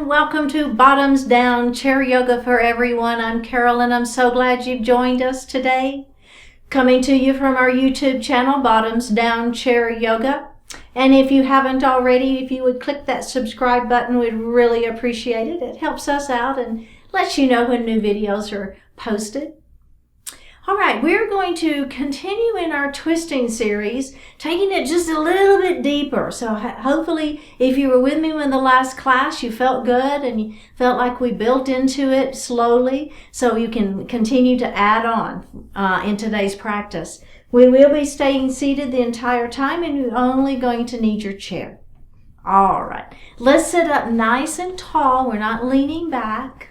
everyone. Welcome to Bottoms Down Chair Yoga for Everyone. I'm Carol and I'm so glad you've joined us today. Coming to you from our YouTube channel, Bottoms Down Chair Yoga. And if you haven't already, if you would click that subscribe button, we'd really appreciate it. It helps us out and lets you know when new videos are posted. All right, we're going to continue in our twisting series, taking it just a little bit deeper. So hopefully, if you were with me in the last class, you felt good and you felt like we built into it slowly, so you can continue to add on in today's practice. We will be staying seated the entire time, and you're only going to need your chair. All right, let's sit up nice and tall. We're not leaning back.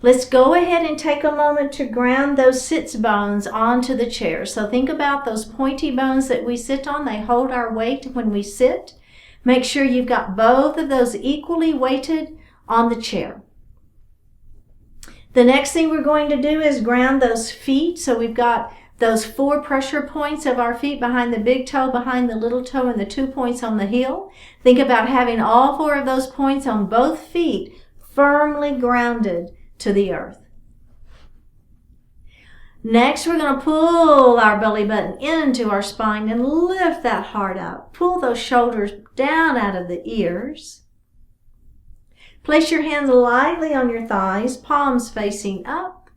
Let's go ahead and take a moment to ground those sits bones onto the chair. So think about those pointy bones that we sit on. They hold our weight when we sit. Make sure you've got both of those equally weighted on the chair. The next thing we're going to do is ground those feet. So we've got those 4 pressure points of our feet behind the big toe, behind the little toe, and the 2 points on the heel. Think about having all 4 of those points on both feet firmly grounded to the earth. Next, we're going to pull our belly button into our spine and lift that heart up. Pull those shoulders down out of the ears. Place your hands lightly on your thighs, palms facing up.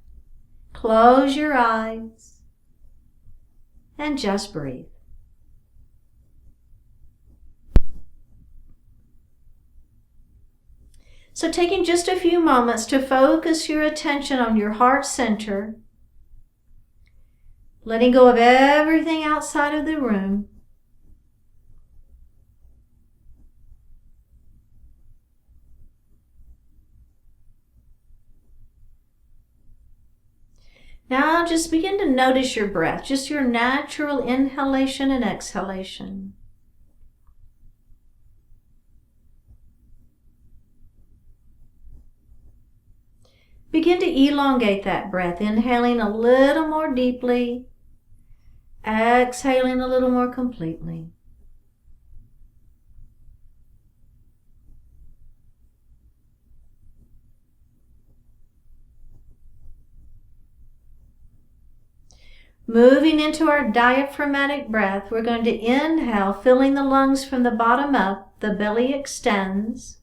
Close your eyes and just breathe. So taking just a few moments to focus your attention on your heart center, letting go of everything outside of the room. Now just begin to notice your breath, just your natural inhalation and exhalation. Begin to elongate that breath, inhaling a little more deeply, exhaling a little more completely. Moving into our diaphragmatic breath, we're going to inhale, filling the lungs from the bottom up, the belly extends.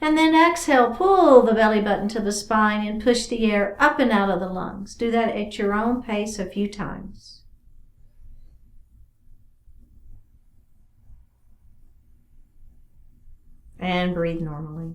And then exhale, pull the belly button to the spine and push the air up and out of the lungs. Do that at your own pace a few times. And breathe normally.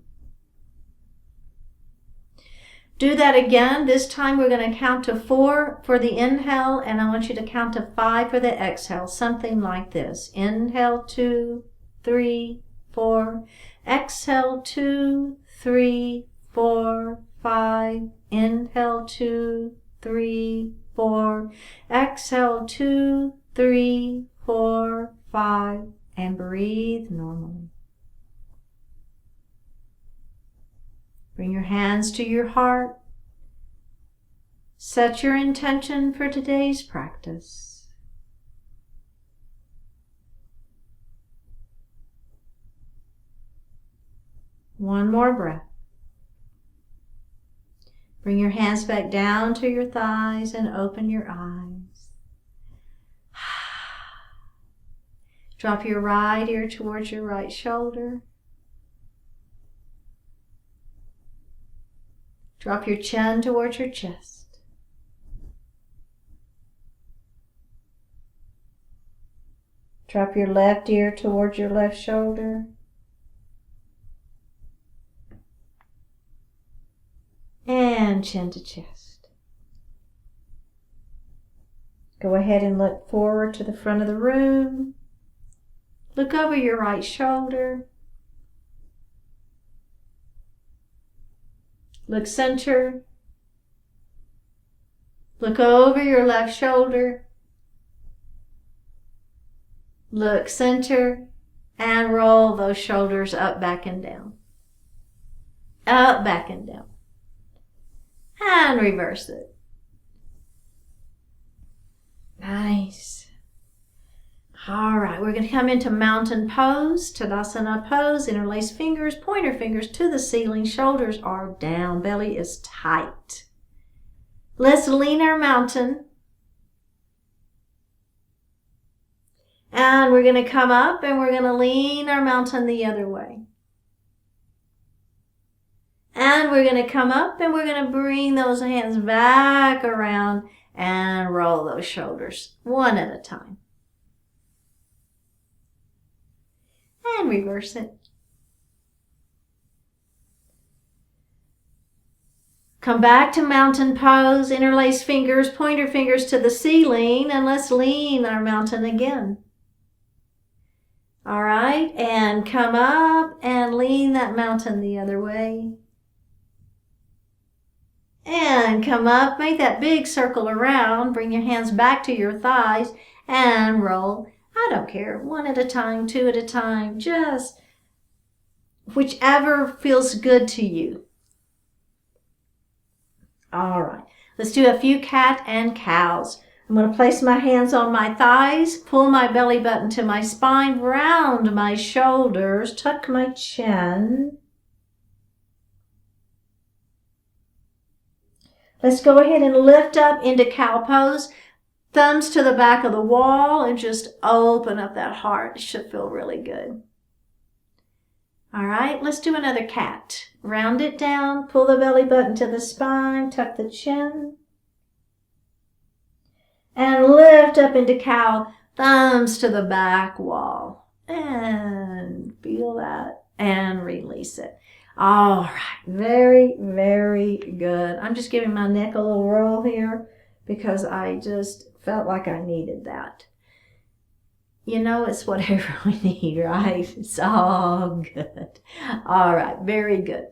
Do that again. This time we're going to count to 4 for the inhale, and I want you to count to 5 for the exhale. Something like this. Inhale, 2, 3, 4. Exhale, 2, 3, 4, 5. Inhale, 2, 3, 4. Exhale, 2, 3, 4, 5. And breathe normally. Bring your hands to your heart. Set your intention for today's practice. One more breath. Bring your hands back down to your thighs and open your eyes. Drop your right ear towards your right shoulder. Drop your chin towards your chest. Drop your left ear towards your left shoulder. And chin to chest. Go ahead and look forward to the front of the room. Look over your right shoulder. Look center. Look over your left shoulder. Look center. And roll those shoulders up, back, and down. Up, back, and down. And reverse it. Nice. All right, we're going to come into mountain pose, Tadasana pose, interlace fingers, pointer fingers to the ceiling, shoulders are down, belly is tight. Let's lean our mountain. And we're going to come up and we're going to lean our mountain the other way. And we're going to come up and we're going to bring those hands back around and roll those shoulders one at a time. And reverse it. Come back to mountain pose, interlace fingers, pointer fingers to the ceiling, and let's lean our mountain again. All right, and come up and lean that mountain the other way. And come up, make that big circle around, bring your hands back to your thighs and roll. I don't care, one at a time, two at a time, just whichever feels good to you. All right, let's do a few cat and cows. I'm going to place my hands on my thighs, pull my belly button to my spine, round my shoulders, tuck my chin. Let's go ahead and lift up into cow pose. Thumbs to the back of the wall and just open up that heart. It should feel really good. All right, let's do another cat. Round it down, pull the belly button to the spine, tuck the chin. And lift up into cow, thumbs to the back wall. And feel that and release it. All right, very, very good. I'm just giving my neck a little roll here because I just felt like I needed that. You know, it's whatever we need, right? It's all good. All right, very good.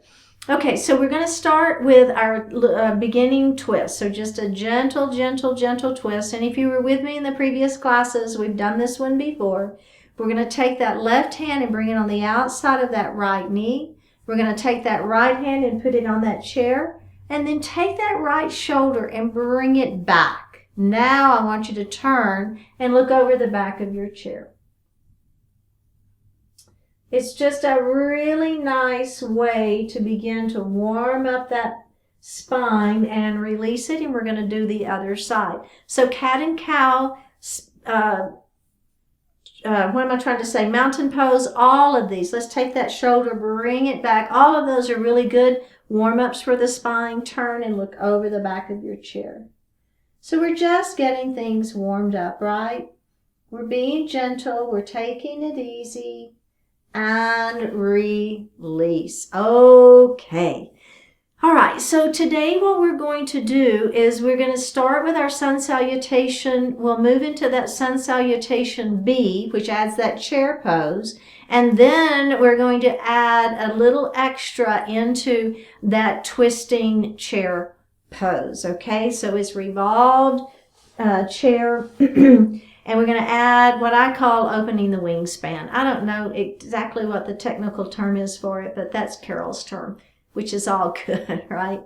Okay, so we're going to start with our beginning twist. So just a gentle, gentle, gentle twist. And if you were with me in the previous classes, we've done this one before. We're going to take that left hand and bring it on the outside of that right knee. We're going to take that right hand and put it on that chair. And then take that right shoulder and bring it back. Now I want you to turn and look over the back of your chair. It's just a really nice way to begin to warm up that spine and release it. And we're going to do the other side. So cat and cow, what am I trying to say? Mountain pose, all of these. Let's take that shoulder, bring it back. All of those are really good warm-ups for the spine. Turn and look over the back of your chair. So we're just getting things warmed up, right? We're being gentle. We're taking it easy. And release. Okay. All right, so today what we're going to do is we're going to start with our sun salutation. We'll move into that sun salutation B, which adds that chair pose. And then we're going to add a little extra into that twisting chair pose. Okay, so it's revolved chair. And we're going to add what I call opening the wingspan. I don't know exactly what the technical term is for it, but that's Carol's term, which is all good, right?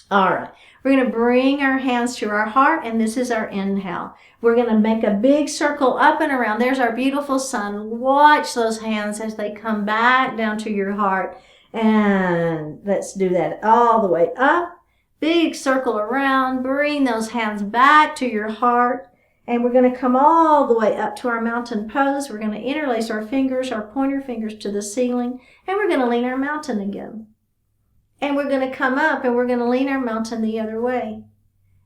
All right. We're going to bring our hands to our heart, and this is our inhale. We're going to make a big circle up and around. There's our beautiful sun. Watch those hands as they come back down to your heart. And let's do that all the way up. Big circle around. Bring those hands back to your heart. And we're going to come all the way up to our mountain pose. We're going to interlace our fingers, our pointer fingers to the ceiling, and we're going to lean our mountain again. And we're going to come up and we're going to lean our mountain the other way.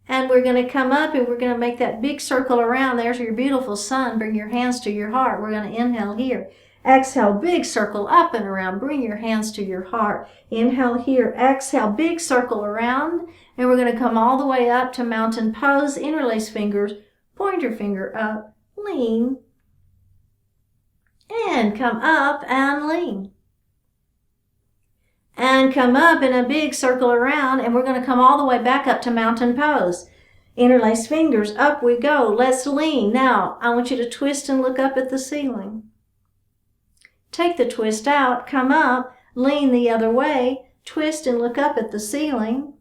And we're going to come up and we're going to make that big circle around. There's your beautiful sun. Bring your hands to your heart. We're going to inhale here. Exhale, big circle up and around. Bring your hands to your heart. Inhale here. Exhale, big circle around. And we're going to come all the way up to mountain pose. Interlace fingers. Pointer finger up, lean, and come up and lean. And come up in a big circle around, and we're going to come all the way back up to mountain pose. Interlace fingers, up we go. Let's lean. Now, I want you to twist and look up at the ceiling. Take the twist out, come up, lean the other way, twist and look up at the ceiling.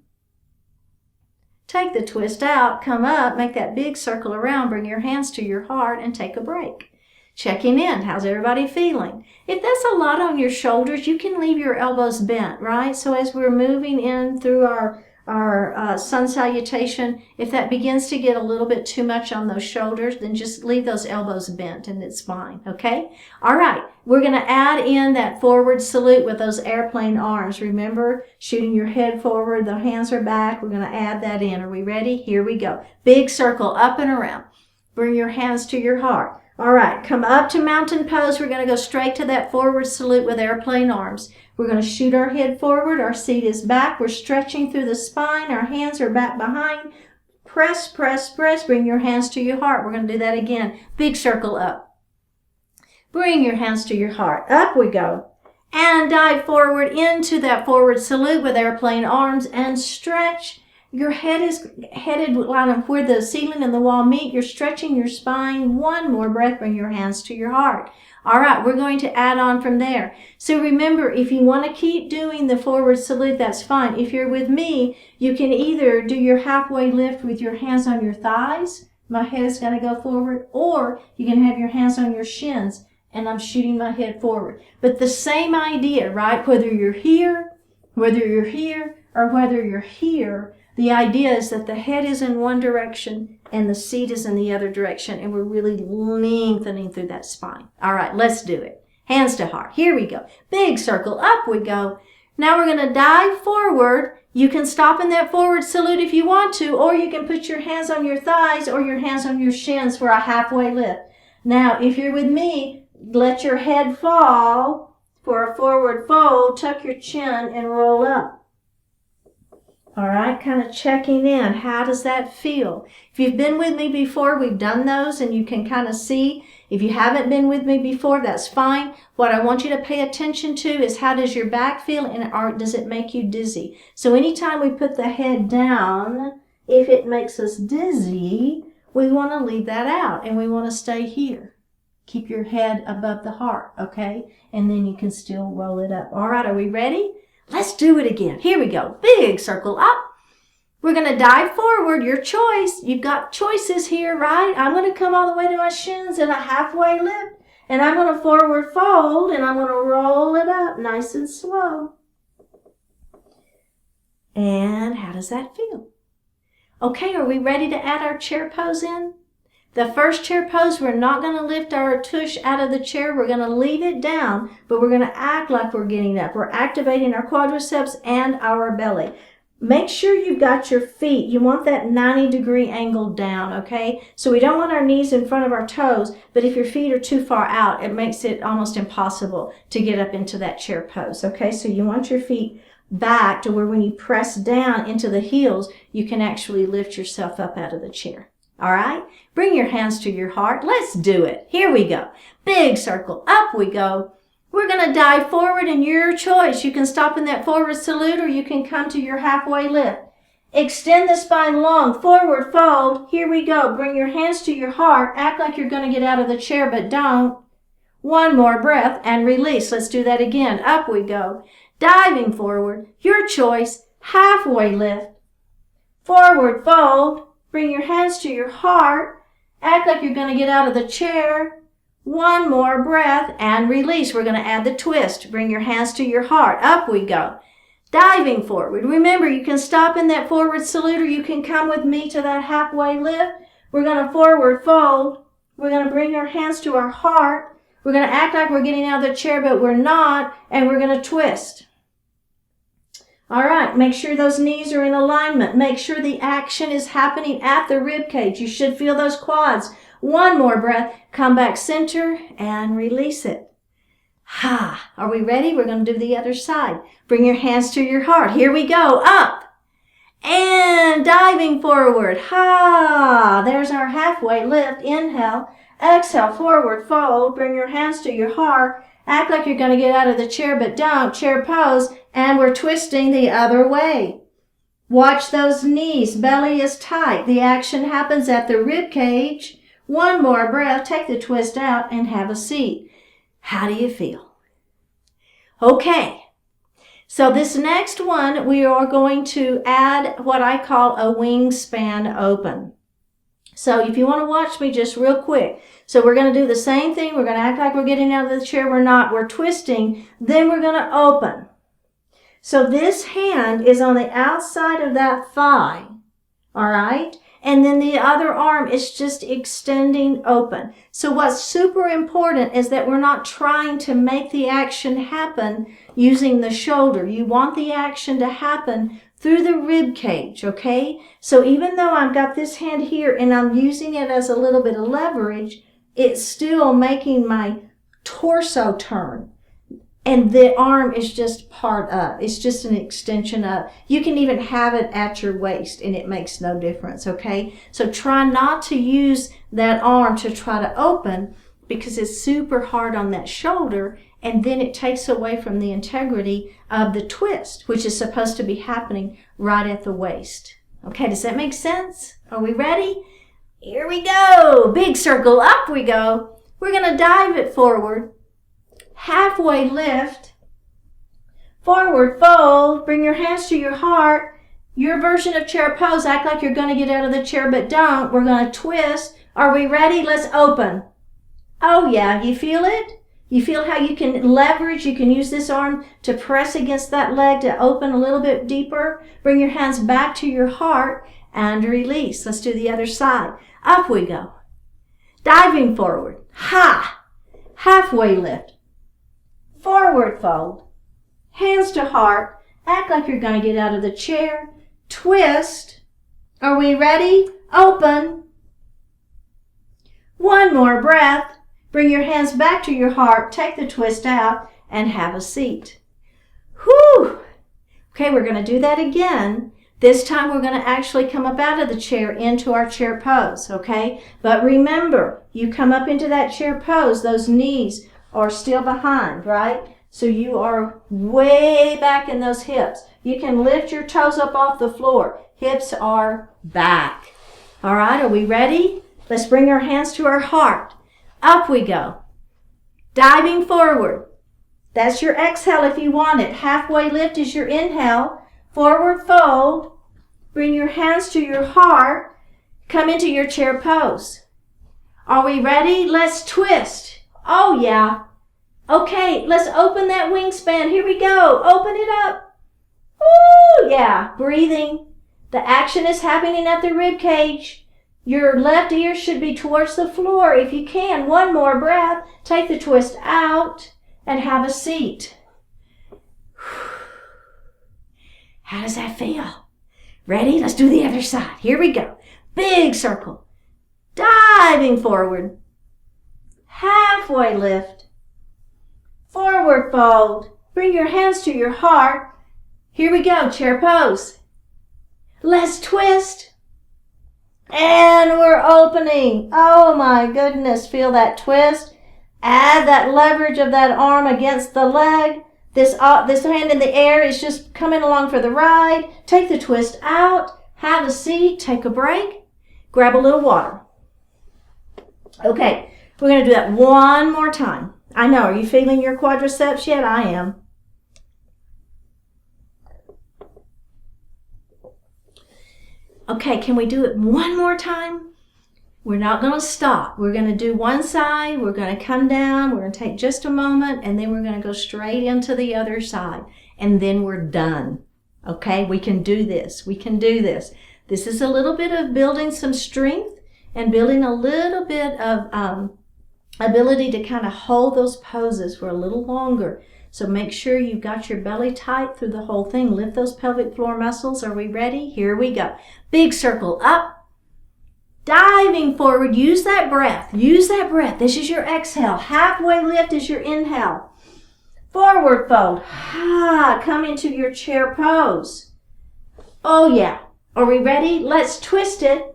Take the twist out, come up, make that big circle around, bring your hands to your heart, and take a break. Checking in. How's everybody feeling? If that's a lot on your shoulders, you can leave your elbows bent, right? So as we're moving in through our sun salutation, if that begins to get a little bit too much on those shoulders, then just leave those elbows bent and it's fine, okay? All right, we're going to add in that forward salute with those airplane arms. Remember, shooting your head forward, the hands are back. We're going to add that in. Are we ready? Here we go. Big circle up and around. Bring your hands to your heart. All right, come up to mountain pose. We're going to go straight to that forward salute with airplane arms. We're going to shoot our head forward. Our seat is back. We're stretching through the spine. Our hands are back behind. Press, press, press. Bring your hands to your heart. We're going to do that again. Big circle up. Bring your hands to your heart. Up we go. And dive forward into that forward salute with airplane arms and stretch. Your head is headed line up where the ceiling and the wall meet. You're stretching your spine. One more breath. Bring your hands to your heart. All right, we're going to add on from there. So remember, if you want to keep doing the forward salute, that's fine. If you're with me, you can either do your halfway lift with your hands on your thighs. My head is going to go forward. Or you can have your hands on your shins, and I'm shooting my head forward. But the same idea, right? Whether you're here, or whether you're here, the idea is that the head is in one direction and the seat is in the other direction, and we're really lengthening through that spine. All right, let's do it. Hands to heart. Here we go. Big circle. Up we go. Now we're going to dive forward. You can stop in that forward salute if you want to, or you can put your hands on your thighs or your hands on your shins for a halfway lift. Now, if you're with me, let your head fall for a forward fold. Tuck your chin and roll up. All right, kind of checking in. How does that feel? If you've been with me before, we've done those, and you can kind of see. If you haven't been with me before, that's fine. What I want you to pay attention to is how does your back feel, and does it make you dizzy? So anytime we put the head down, if it makes us dizzy, we want to leave that out, and we want to stay here. Keep your head above the heart, okay? And then you can still roll it up. All right, are we ready? Let's do it again. Here we go. Big circle up. We're going to dive forward. Your choice. You've got choices here, right? I'm going to come all the way to my shins in a halfway lift. And I'm going to forward fold. And I'm going to roll it up nice and slow. And how does that feel? Okay, are we ready to add our chair pose in? The first chair pose, we're not going to lift our tush out of the chair. We're going to leave it down, but we're going to act like we're getting up. We're activating our quadriceps and our belly. Make sure you've got your feet. You want that 90-degree angle down, okay? So we don't want our knees in front of our toes, but if your feet are too far out, it makes it almost impossible to get up into that chair pose, okay? So you want your feet back to where when you press down into the heels, you can actually lift yourself up out of the chair. All right, bring your hands to your heart. Let's do it. Here we go. Big circle. Up we go. We're going to dive forward, and your choice. You can stop in that forward salute, or you can come to your halfway lift. Extend the spine long. Forward fold. Here we go. Bring your hands to your heart. Act like you're going to get out of the chair, but don't. One more breath and release. Let's do that again. Up we go. Diving forward. Your choice. Halfway lift. Forward fold. Bring your hands to your heart. Act like you're going to get out of the chair. One more breath and release. We're going to add the twist. Bring your hands to your heart. Up we go. Diving forward. Remember, you can stop in that forward salute, or you can come with me to that halfway lift. We're going to forward fold. We're going to bring our hands to our heart. We're going to act like we're getting out of the chair, but we're not, and we're going to twist. All right, make sure those knees are in alignment. Make sure the action is happening at the rib cage. You should feel those quads. One more breath. Come back center and release it. Ha! Are we ready? We're going to do the other side. Bring your hands to your heart. Here we go. Up. And diving forward. Ha! There's our halfway lift. Inhale. Exhale. Forward fold. Bring your hands to your heart. Act like you're going to get out of the chair, but don't. Chair pose. And we're twisting the other way. Watch those knees. Belly is tight. The action happens at the rib cage. One more breath. Take the twist out and have a seat. How do you feel? Okay. So this next one, we are going to add what I call a wingspan open. So if you want to watch me just real quick. So we're going to do the same thing. We're going to act like we're getting out of the chair. We're not. We're twisting. Then we're going to open. So this hand is on the outside of that thigh. All right? And then the other arm is just extending open. So what's super important is that we're not trying to make the action happen using the shoulder. You want the action to happen through the rib cage, okay? So even though I've got this hand here and I'm using it as a little bit of leverage, it's still making my torso turn. And the arm is just part up. It's just an extension up. You can even have it at your waist and it makes no difference, okay? So try not to use that arm to try to open because it's super hard on that shoulder, and then it takes away from the integrity of the twist, which is supposed to be happening right at the waist. Okay, does that make sense? Are we ready? Here we go. Big circle, up we go. We're going to dive it forward. Halfway lift, forward fold, bring your hands to your heart. Your version of chair pose, act like you're going to get out of the chair, but don't. We're going to twist. Are we ready? Let's open. Oh yeah, you feel it? You feel how you can leverage, you can use this arm to press against that leg to open a little bit deeper. Bring your hands back to your heart and release. Let's do the other side. Up we go. Diving forward. Ha! Halfway lift. Forward fold, hands to heart, act like you're going to get out of the chair, twist. Are we ready? Open. One more breath. Bring your hands back to your heart, take the twist out, and have a seat. Whew! Okay, we're going to do that again. This time we're going to actually come up out of the chair into our chair pose, okay? But remember, you come up into that chair pose, those knees are still behind, right? So you are way back in those hips. You can lift your toes up off the floor. Hips are back. All right, are we ready? Let's bring our hands to our heart. Up we go. Diving forward. That's your exhale if you want it. Halfway lift is your inhale. Forward fold. Bring your hands to your heart. Come into your chair pose. Are we ready? Let's twist. Oh, yeah. Okay, let's open that wingspan. Here we go. Open it up. Ooh, yeah. Breathing. The action is happening at the rib cage. Your left ear should be towards the floor. If you can, one more breath. Take the twist out and have a seat. How does that feel? Ready? Let's do the other side. Here we go. Big circle. Diving forward. Halfway lift. Forward fold. Bring your hands to your heart. Here we go, chair pose. Let's twist. And we're opening. Oh my goodness, feel that twist. Add that leverage of that arm against the leg. This hand in the air is just coming along for the ride. Take the twist out. Have a seat. Take a break. Grab a little water. Okay. We're going to do that one more time. I know. Are you feeling your quadriceps yet? I am. Okay, can we do it one more time? We're not going to stop. We're going to do one side. We're going to come down. We're going to take just a moment, and then we're going to go straight into the other side. And then we're done. Okay, we can do this. We can do this. This is a little bit of building some strength and building a little bit of ability to kind of hold those poses for a little longer. So make sure you've got your belly tight through the whole thing. Lift those pelvic floor muscles. Are we ready? Here we go. Big circle up. Diving forward. Use that breath. Use that breath. This is your exhale. Halfway lift is your inhale. Forward fold. Come into your chair pose. Oh yeah. Are we ready? Let's twist it.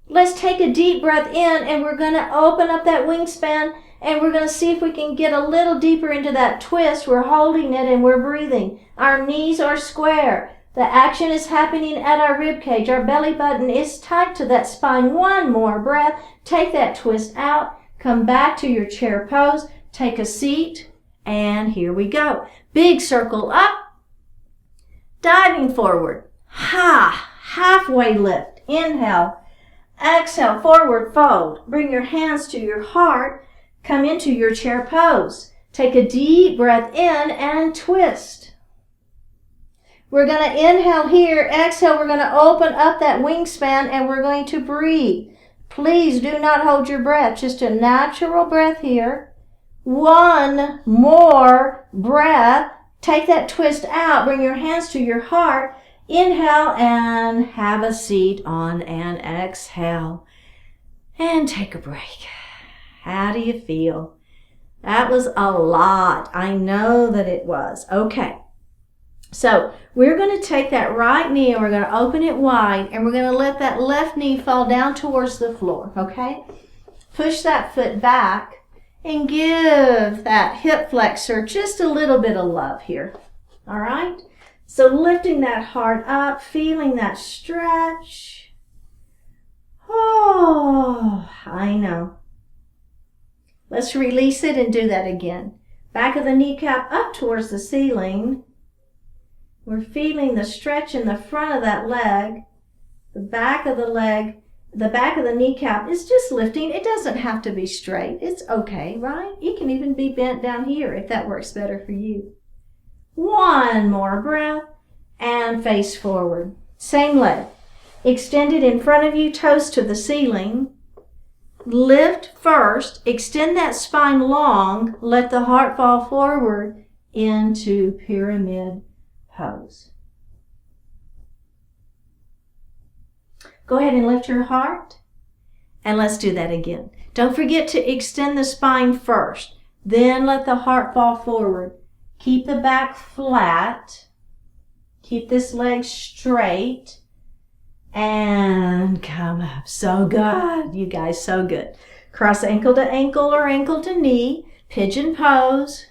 Let's take a deep breath in, and we're going to open up that wingspan, and we're going to see if we can get a little deeper into that twist. We're holding it and we're breathing. Our knees are square. The action is happening at our rib cage. Our belly button is tight to that spine. One more breath. Take that twist out. Come back to your chair pose. Take a seat, and here we go. Big circle up. Diving forward. Halfway lift. Inhale. Exhale, forward fold. Bring your hands to your heart. Come into your chair pose. Take a deep breath in and twist. We're going to inhale here. Exhale, we're going to open up that wingspan and we're going to breathe. Please do not hold your breath. Just a natural breath here. One more breath. Take that twist out. Bring your hands to your heart. Inhale and have a seat on an exhale. And take a break. How do you feel? That was a lot. I know that it was. Okay. So we're going to take that right knee and we're going to open it wide and we're going to let that left knee fall down towards the floor. Okay? Push that foot back and give that hip flexor just a little bit of love here. All right? So lifting that heart up, feeling that stretch. Oh, I know. Let's release it and do that again. Back of the kneecap up towards the ceiling. We're feeling the stretch in the front of that leg. The back of the leg, the back of the kneecap is just lifting. It doesn't have to be straight. It's okay, right? It can even be bent down here if that works better for you. One more breath and face forward. Same leg. Extend it in front of you, toes to the ceiling. Lift first, extend that spine long, let the heart fall forward into pyramid pose. Go ahead and lift your heart and let's do that again. Don't forget to extend the spine first, then let the heart fall forward. Keep the back flat, keep this leg straight. And come up. So good. You guys, so good. Cross ankle to ankle or ankle to knee. Pigeon pose.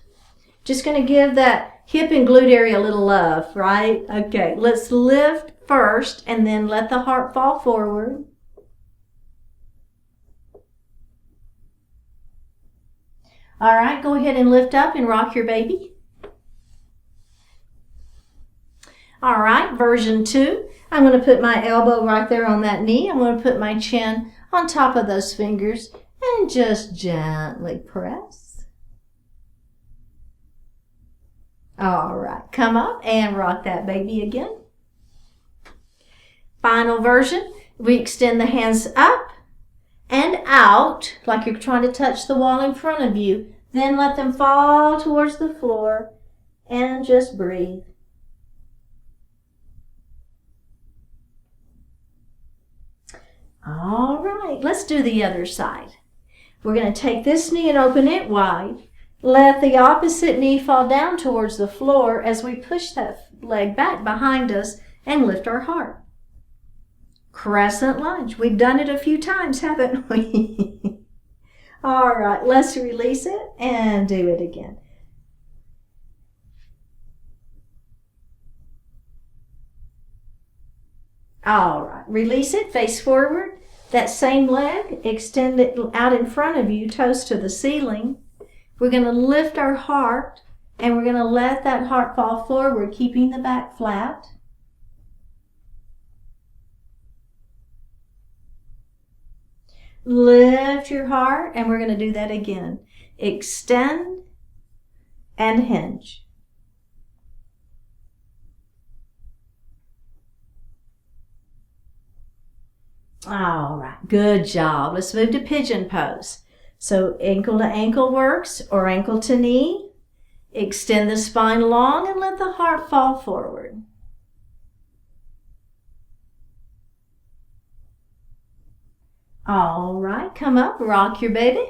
Just going to give that hip and glute area a little love, right? Okay, let's lift first and then let the heart fall forward. All right, go ahead and lift up and rock your baby. All right, version 2. I'm going to put my elbow right there on that knee. I'm going to put my chin on top of those fingers and just gently press. All right, come up and rock that baby again. Final version, we extend the hands up and out like you're trying to touch the wall in front of you. Then let them fall towards the floor and just breathe. All right, let's do the other side. We're going to take this knee and open it wide. Let the opposite knee fall down towards the floor as we push that leg back behind us and lift our heart. Crescent lunge. We've done it a few times, haven't we? All right, let's release it and do it again. All right, release it, face forward. That same leg, extend it out in front of you, toes to the ceiling. We're going to lift our heart and we're going to let that heart fall forward, keeping the back flat. Lift your heart and we're going to do that again. Extend and hinge. All right, good job. Let's move to pigeon pose. So ankle to ankle works or ankle to knee. Extend the spine long and let the heart fall forward. All right, come up, rock your baby.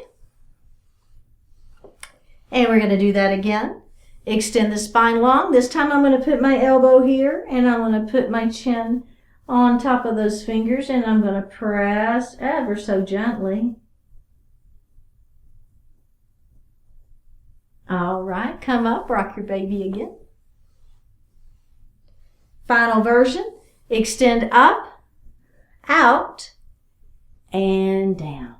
And we're going to do that again. Extend the spine long. This time I'm going to put my elbow here and I'm going to put my chin on top of those fingers and I'm going to press ever so gently. All right, come up, rock your baby again. Final version, extend up, out, and down.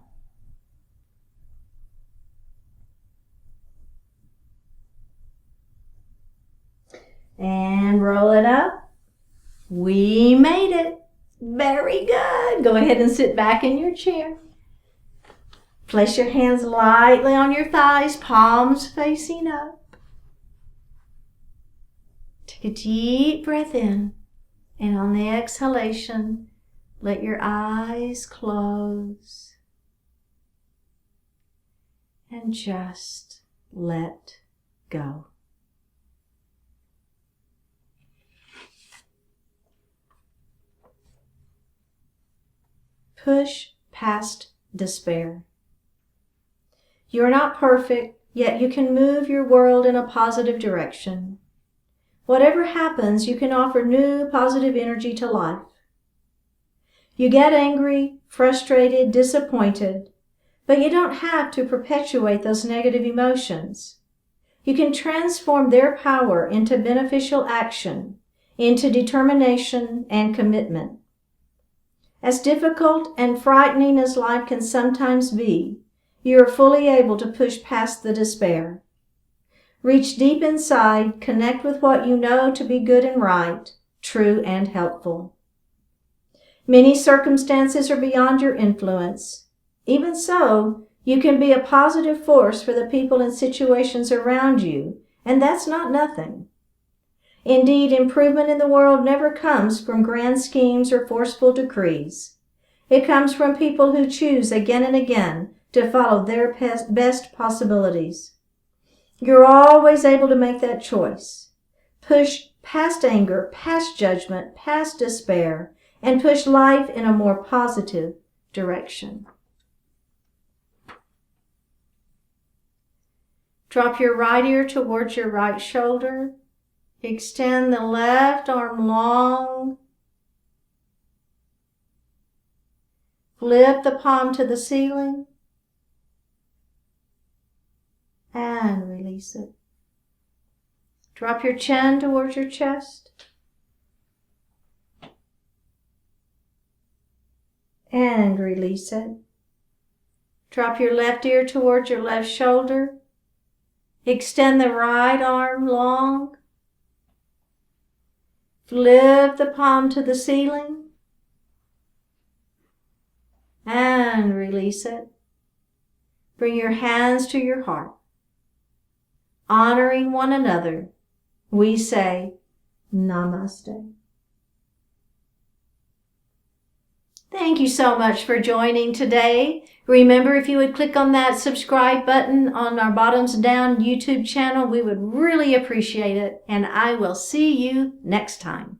And roll it up We made it. Very good. Go ahead and sit back in your chair. Place your hands lightly on your thighs, palms facing up. Take a deep breath in, and on the exhalation, let your eyes close. And just let go. Push past despair. You are not perfect, yet you can move your world in a positive direction. Whatever happens, you can offer new positive energy to life. You get angry, frustrated, disappointed, but you don't have to perpetuate those negative emotions. You can transform their power into beneficial action, into determination and commitment. As difficult and frightening as life can sometimes be, you are fully able to push past the despair. Reach deep inside, connect with what you know to be good and right, true and helpful. Many circumstances are beyond your influence. Even so, you can be a positive force for the people and situations around you, and that's not nothing. Indeed, improvement in the world never comes from grand schemes or forceful decrees. It comes from people who choose again and again to follow their best possibilities. You're always able to make that choice. Push past anger, past judgment, past despair, and push life in a more positive direction. Drop your right ear towards your right shoulder. Extend the left arm long. Flip the palm to the ceiling. And release it. Drop your chin towards your chest. And release it. Drop your left ear towards your left shoulder. Extend the right arm long. Flip the palm to the ceiling. And release it. Bring your hands to your heart. Honoring one another, we say Namaste. Thank you so much for joining today. Remember, if you would click on that subscribe button on our Bottoms Down YouTube channel, we would really appreciate it. And I will see you next time.